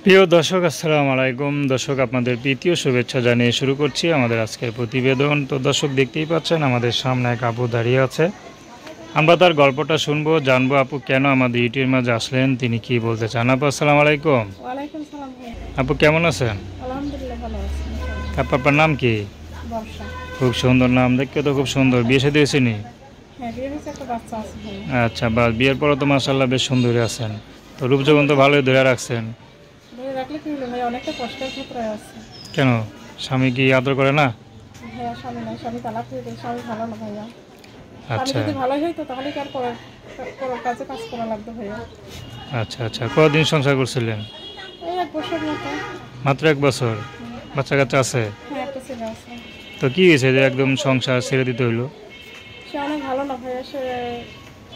প্রিয় দর্শক, আসসালামু আলাইকুম। দর্শক, আপনাদের প্রীতীয় শুভেচ্ছা জানিয়ে শুরু করছি আমাদের আজকের প্রতিবেদন। তো দর্শক, দেখতেই পাচ্ছেন আমাদের সামনে এক আপু দাঁড়িয়ে আছে। আমরা তার গল্পটা শুনবো, জানবো আপু কেন আমাদের ইউটিউবের মাঝে আসলেন, তিনি কি বলতে চান। আপু আসসালামু আলাইকুম। ওয়ালাইকুম সালাম ভাই। আপু কেমন আছেন? আলহামদুলিল্লাহ ভালো আছি ইনশাআল্লাহ। আপু আপনার নাম কি? বর্ষা। খুব সুন্দর নাম, দেখতে তো খুব সুন্দর। বিয়ে শাদী হয়েছে নি? হ্যাঁ, বিয়ে হয়েছে, একটা বাচ্চা আছে ভাই। আচ্ছা, বা বিয়ের পরও তো মাশাআল্লাহ বেশ সুন্দরী আছেন। তো রূপ যৌবন তো ভালোই ধরে রাখছেন। ধরে রাখলে কি হলো ভাই, অনেকটা কষ্টের ক্ষেত্রে আছে। কেন, স্বামী কি আদর করে না? ভাইয়া স্বামী নাই, স্বামী তালাক হয়ে গেছে, স্বামী ভালো না ভাইয়া। স্বামী আচ্ছা যদি ভালোই হইতো তাহলে কি আর পরের কাজে কাজ করা লাগতো ভাইয়া। আচ্ছা আচ্ছা, কতদিন সংসার করছিলেন? এই 1 বছর মতো। মাত্র 1 বছর? বাচ্চা কাচ্চা আছে? হ্যাঁ, একটা ছেলে আছে। তো কি হয়েছে যে একদম সংসার ছেড়ে দিতে হইলো? সে অনেক ভালো না ভাইয়া, সে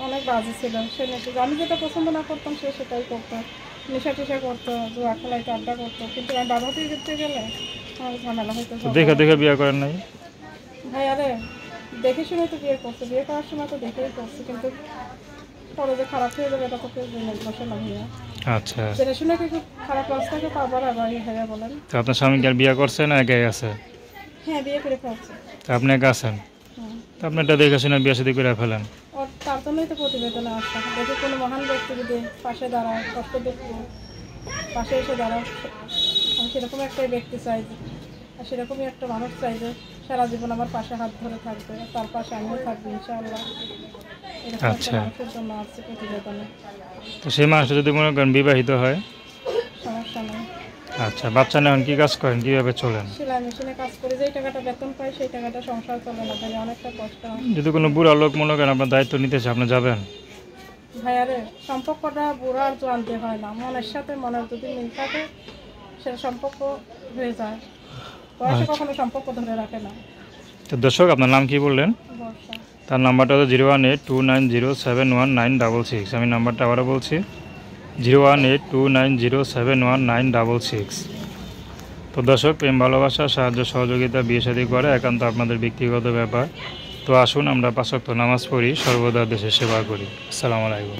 অনেক বাজে ছিল। সে নেশা, আমি যেটা পছন্দ না করতাম সে সেটাই করতো। নেশা টেশা করতো, জুয়া খেলাইতো, আড্ডা করতো। কিন্তু আমি বাধা দিয়ে দিতে গেলে আমার ঝামেলা হইতো। তো দেখে দেখে বিয়ে করেন নাই? ভাই আরে, দেখে শুনে তো বিয়ে করছে, বিয়ে করার সময় তো দেখেই করছে, কিন্তু পরে যে খারাপ হয়ে যাবে এটা তো কেউ জেনে বসে না ভাইয়া। আচ্ছা, জেনে শুনে কিছু খারাপ রাস্তাকে পাবার আবার ভাইয়া বলেন। তো আপনার স্বামী কি আর বিয়ে করছে না একাই আছে? হ্যাঁ, বিয়ে করে ফেলছে। তো আপনি একা আছেন? হুম। তো আপনি এটা দেখে শুনে বিয়ে শাদী করে ফেলেন। ওর তার জন্যই তো প্রতিবেদনে আসা, দেখে কোনো মহান ব্যক্তি যদি পাশে দাঁড়ায়, কষ্ট দুঃখ পাশে এসে দাঁড়ায়, আমি সেরকম একটা ব্যক্তি চাই, আর সেরকমই একটা মানুষ চাই যে সারা জীবন আমার পাশে হাত ধরে থাকবে, তার পাশে আমিও থাকবো ইনশাআল্লাহ। এরকম একটা আচ্ছা, মানুষের জন্য আসছে প্রতিবেদনে। তো সেই মানুষটা যদি মনে করেন বিবাহিত হয়? সমস্যা নেই। আচ্ছা, বাচ্চা নেন, কি কাজ করেন, কীভাবে চলেন? সেলাই মেশিনে কাজ করে যেই টাকাটা বেতন পাই সেই টাকাটা সংসার চলে না ভাই, অনেকটা কষ্ট হয়। যদি কোনো বুড়া লোক মনে করেন আপনার দায়িত্ব নিতে চায়, আপনি যাবেন? ভাই আরে, সম্পর্কটা বুড়ো আর জানতে হয় না, মনের সাথে মনের যদি মিল থাকে সেটা সম্পর্ক হয়ে যায়। বয়সে আচ্ছা, কখনো সম্পর্ক ধরে রাখে না। তো দর্শক, আপনার নাম কি বললেন? বর্ষা। তার নাম্বারটা হলো 01829071966। আমি নাম্বারটা আবারও বলছি, 01829071966। তো দর্শক, প্রেম ভালোবাসা সাহায্য সহযোগিতা বিয়ে শাদী করা একান্ত আপনাদের ব্যক্তিগত ব্যাপার। তো আসুন আমরা 5 ওয়াক্ত নামাজ পড়ি, সর্বদা দেশের সেবা করি। আসসালামু আলাইকুম।